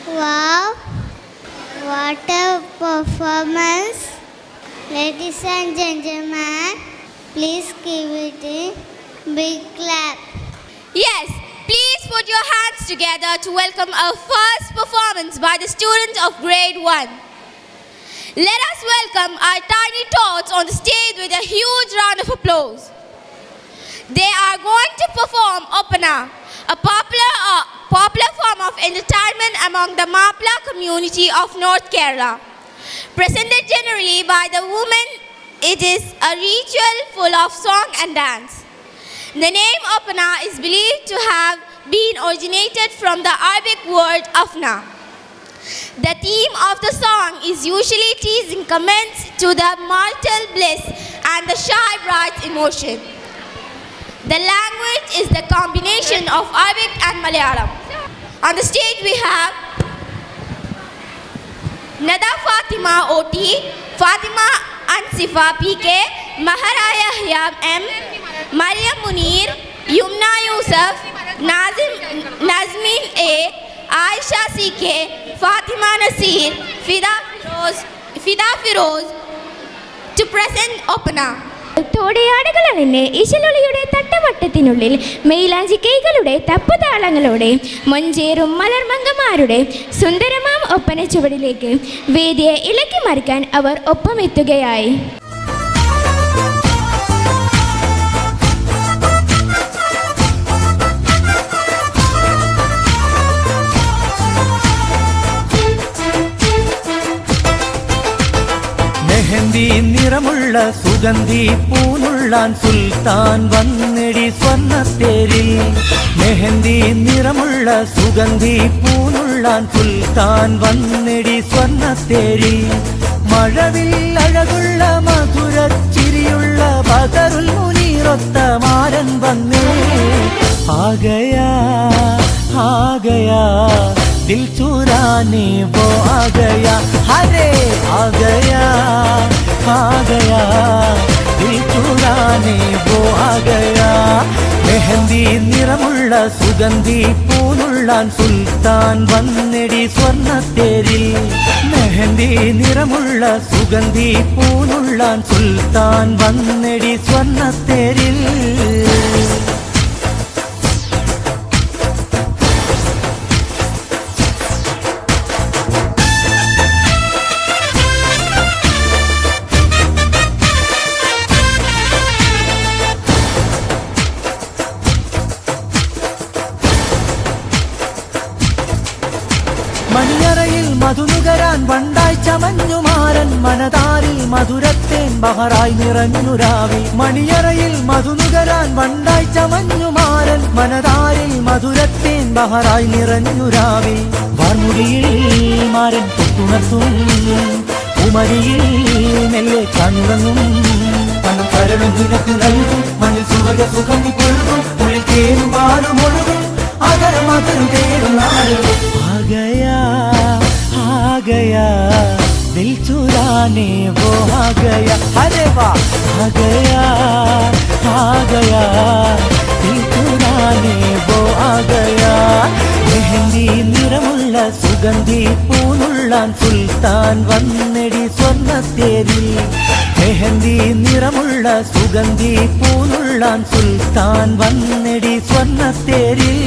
Wow, what a performance. Ladies and gentlemen, please give it a big clap. Yes, please put your hands together to welcome our first performance by the students of grade 1. Let us welcome our tiny tots on the stage with a huge round of applause. They are going to perform Opana, a popular form of entertainment among the Mapla community of North Kerala. Presented generally by the women, it is a ritual full of song and dance. The name Opana is believed to have been originated from the Arabic word afna. The theme of the song is usually teasing comments to the marital bliss and the shy bride's emotion. The language is the combination of Arabic and Malayalam. On the stage we have Nada Fatima OT, Fatima Ansifa PK, Maharaya Hyam M, Mariam Munir, Yumna Yusuf, Nazmin A, Aisha CK, Fatima Nasir, Fida Firoz to present Opana. തോടയാടുകൾ അണിഞ്ഞ് ഇശലൊളിയുടെ തട്ടവട്ടത്തിനുള്ളിൽ മെയിലാഞ്ചി കൈകളുടെ തപ്പുതാളങ്ങളോടെ മൊഞ്ചേറും മലർമങ്കമാരുടെ സുന്ദരമാം ഒപ്പന ചുവടിലേക്ക് വേദിയെ ഇളക്കി മറിക്കാൻ അവർ ഒപ്പമെത്തുകയായി. മെഹന്തി നിറമുള്ള സുഗന്ധി പൂനുള്ളാൻ സുൽത്താൻ വന്നെടി സ്വർണ്ണത്തേരിൽ. മെഹന്തി നിറമുള്ള സുഗന്ധി പൂനുള്ളാൻ സുൽത്താൻ വന്നെടി സ്വർണ്ണത്തേരിൽ. മഴവിൽ അഴകുള്ള മധുരച്ചിരിയുള്ള ബദറുൽ മുനീറൊത്ത മാരൻ വന്നേ. ആഗയാ ആഗയാ दिल चुराने वो आ गया, हरे आ गया दिल चुराने वो आ गया. മെഹന്തി നിറമുള്ള സുഗന്ധി പൂനുള്ളാൻ സുൽത്താൻ വന്നെടി സ്വർണ്ണത്തേരിൽ. മെഹന്തി നിറമുള്ള സുഗന്ധി പൂനുള്ളാൻ സുൽത്താൻ വന്നെടി സ്വർണ്ണത്തേരിൽ. മണിയറയിൽ മധുനുകരാൻ വണ്ടായി ചമഞ്ഞുമാരൻ മനതാരിൽ മധുരത്തേൻ ബഹറായി നിറഞ്ഞുരാവി. മണിയറയിൽ മധുനുകരാൻ വണ്ടായി ചമഞ്ഞുമാരൻ മനതാരിൽ മധുരത്തേൻ ബഹറായി നിറഞ്ഞുരാവി. വാർമുടിയിൽ മാരൻ തൊട്ടുണർത്തും ഉമരിയിൽ മെല്ലെ കണ്ണുറങ്ങും. പണം കരളും നിനക്ക് നൽകും മണ്ണിൽ സുഖ സുഖം പൊഴുകും ഉള്ളിൽ തേനും പാലും ഒഴുകും അകരം അകരം തേടും നാടും. आ गया दिल चुराने वो आ गया, अरे वाह आ गया दिल चुराने वो आ गया. മെഹന്തി നിറമുള്ള സുഗന്ധി പൂനുള്ളാൻ സുൽത്താൻ വന്നെടി സ്വർണ്ണത്തേരിൽ. മെഹന്തി നിറമുള്ള സുഗന്ധി പൂനുള്ളാൻ സുൽത്താൻ വന്നെടി സ്വർണ്ണത്തേരിൽ.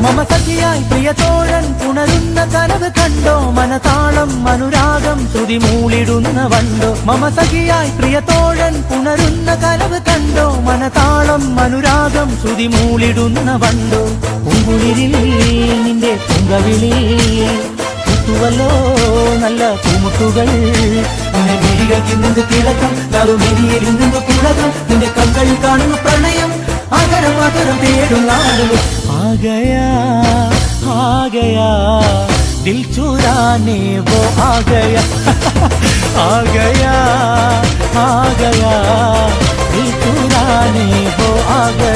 മമ സഖിയായി പ്രിയതോഴൻ പുണരുന്ന കനവ് കണ്ടോ മനതാളം അനുരാഗം ശ്രുതി മൂളിടുന്ന വണ്ടോ. മമ സഖിയായി പ്രിയതോഴൻ പുണരുന്ന കനവ് കണ്ടോ മനതാളം അനുരാഗം ശ്രുതി മൂളിടുന്ന വണ്ടോ. പൂങ്കുളിരിൽ നിന്റെ പൂങ്കവിളി കുത്തുവല്ലോ നല്ല പൂമുട്ടുകൾ. നിന്റെ മിഴികൾക്ക് നിന്ന് തിളക്കം നറുമെരിയിൽ നിന്ന് പുളകം. നിന്റെ കണ്ണുകളിൽ കാണുന്ന പ്രണയം അകരം അകരം തേടും നാടുകൾ. आ गया दिल चुराने वो आ गया आ गया दिल चुराने वो आ गया.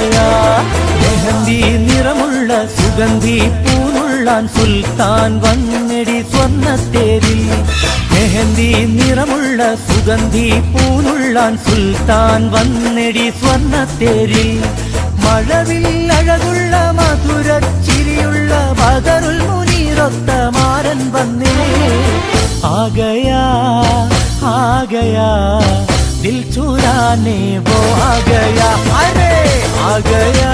സുഗന്ധി പൂനുള്ളാൻ സുൽത്താൻ വന്നെടി സ്വർണ്ണത്തേരിൽ മെഹന്തി നിറമുള്ള സുഗന്ധി പൂനുള്ളാൻ സുൽത്താൻ വന്നെടി സ്വർണ്ണത്തേരിൽ മഴവിൽ അഴകുള്ള മധുര ചിരിയുള്ള ബദറുൽ മുനീറൊത്ത മാരൻ വന്നേ ആഗയാ ആഗയാ दिल चुराने वो आ गया अरे आ गया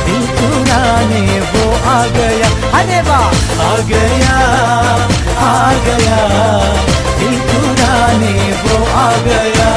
दिल चुराने वो आ गया अरे वाह आ गया दिल चुराने वो आ गया